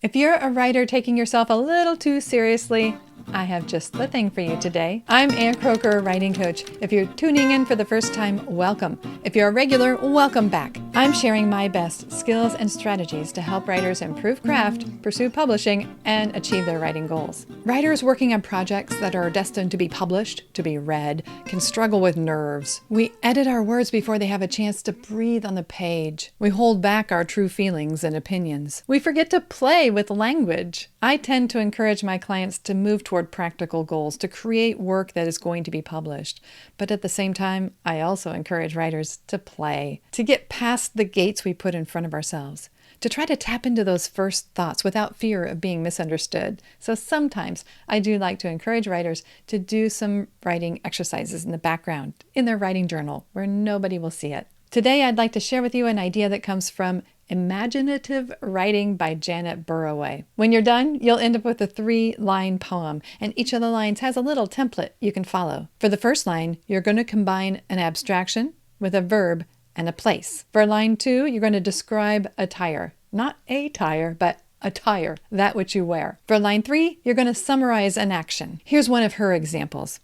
If you're a writer taking yourself a little too seriously, I have just the thing for you today. I'm Ann Croker, writing coach. If you're tuning in for the first time, welcome. If you're a regular, welcome back. I'm sharing my best skills and strategies to help writers improve craft, pursue publishing, and achieve their writing goals. Writers working on projects that are destined to be published, to be read, can struggle with nerves. We edit our words before they have a chance to breathe on the page. We hold back our true feelings and opinions. We forget to play with language. I tend to encourage my clients to move toward practical goals, to create work that is going to be published. But at the same time, I also encourage writers to play, to get past the gates we put in front of ourselves, to try to tap into those first thoughts without fear of being misunderstood. So sometimes I do like to encourage writers to do some writing exercises in the background, in their writing journal, where nobody will see it. Today, I'd like to share with you an idea that comes from Imaginative Writing by Janet Burroway. When you're done, you'll end up with a 3-line poem, and each of the lines has a little template you can follow. For the first line, you're going to combine an abstraction with a verb and a place. For line 2, you're going to describe attire. Not a tire, but attire, that which you wear. For line 3, you're going to summarize an action. Here's one of her examples.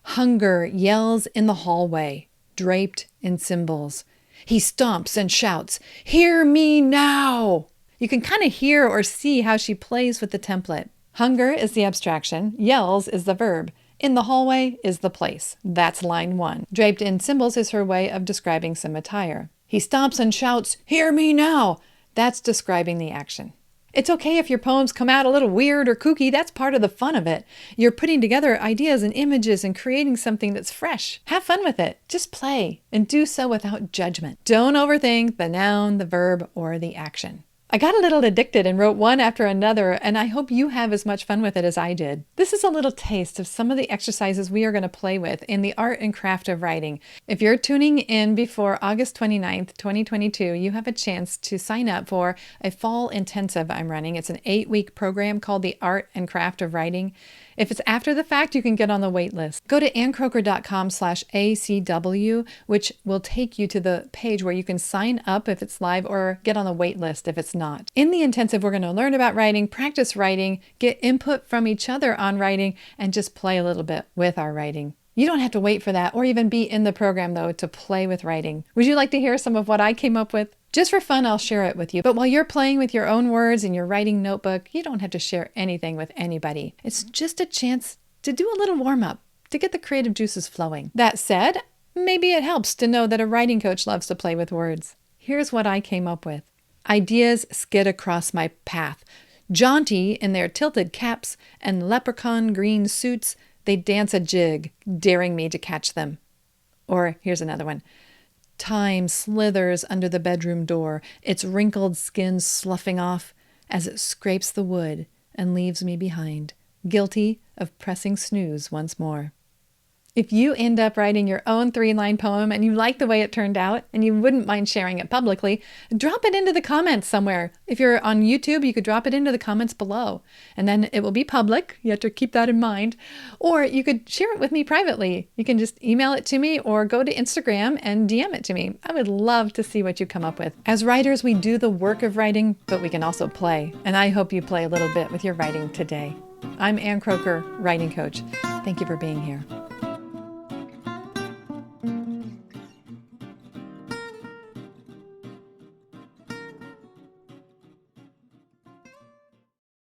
Hunger yells in the hallway, draped in symbols. He stomps and shouts, "Hear me now!" You can kind of hear or see how she plays with the template. Hunger is the abstraction, yells is the verb, in the hallway is the place. That's line 1. Draped in symbols is her way of describing some attire. He stomps and shouts, "Hear me now!" That's describing the action. It's okay if your poems come out a little weird or kooky. That's part of the fun of it. You're putting together ideas and images and creating something that's fresh. Have fun with it. Just play and do so without judgment. Don't overthink the noun, the verb, or the action. I got a little addicted and wrote one after another, and I hope you have as much fun with it as I did. This is a little taste of some of the exercises we are going to play with in the art and craft of writing. If you're tuning in before August 29th, 2022, you have a chance to sign up for a fall intensive I'm running. It's an 8-week program called the Art and Craft of Writing. If it's after the fact, you can get on the wait list. Go to anncroker.com/ACW, which will take you to the page where you can sign up if it's live or get on the wait list if it's not. In the intensive, we're going to learn about writing, practice writing, get input from each other on writing, and just play a little bit with our writing. You don't have to wait for that or even be in the program, though, to play with writing. Would you like to hear some of what I came up with? Just for fun, I'll share it with you. But while you're playing with your own words in your writing notebook, you don't have to share anything with anybody. It's just a chance to do a little warm-up, to get the creative juices flowing. That said, maybe it helps to know that a writing coach loves to play with words. Here's what I came up with. Ideas skid across my path. Jaunty in their tilted caps and leprechaun green suits, they dance a jig, daring me to catch them. Or here's another one. Time slithers under the bedroom door, its wrinkled skin sloughing off as it scrapes the wood and leaves me behind, guilty of pressing snooze once more. If you end up writing your own 3-line poem and you like the way it turned out and you wouldn't mind sharing it publicly, drop it into the comments somewhere. If you're on YouTube, you could drop it into the comments below, and then it will be public. You have to keep that in mind. Or you could share it with me privately. You can just email it to me or go to Instagram and DM it to me. I would love to see what you come up with. As writers, we do the work of writing, but we can also play. And I hope you play a little bit with your writing today. I'm Ann Croker, writing coach. Thank you for being here.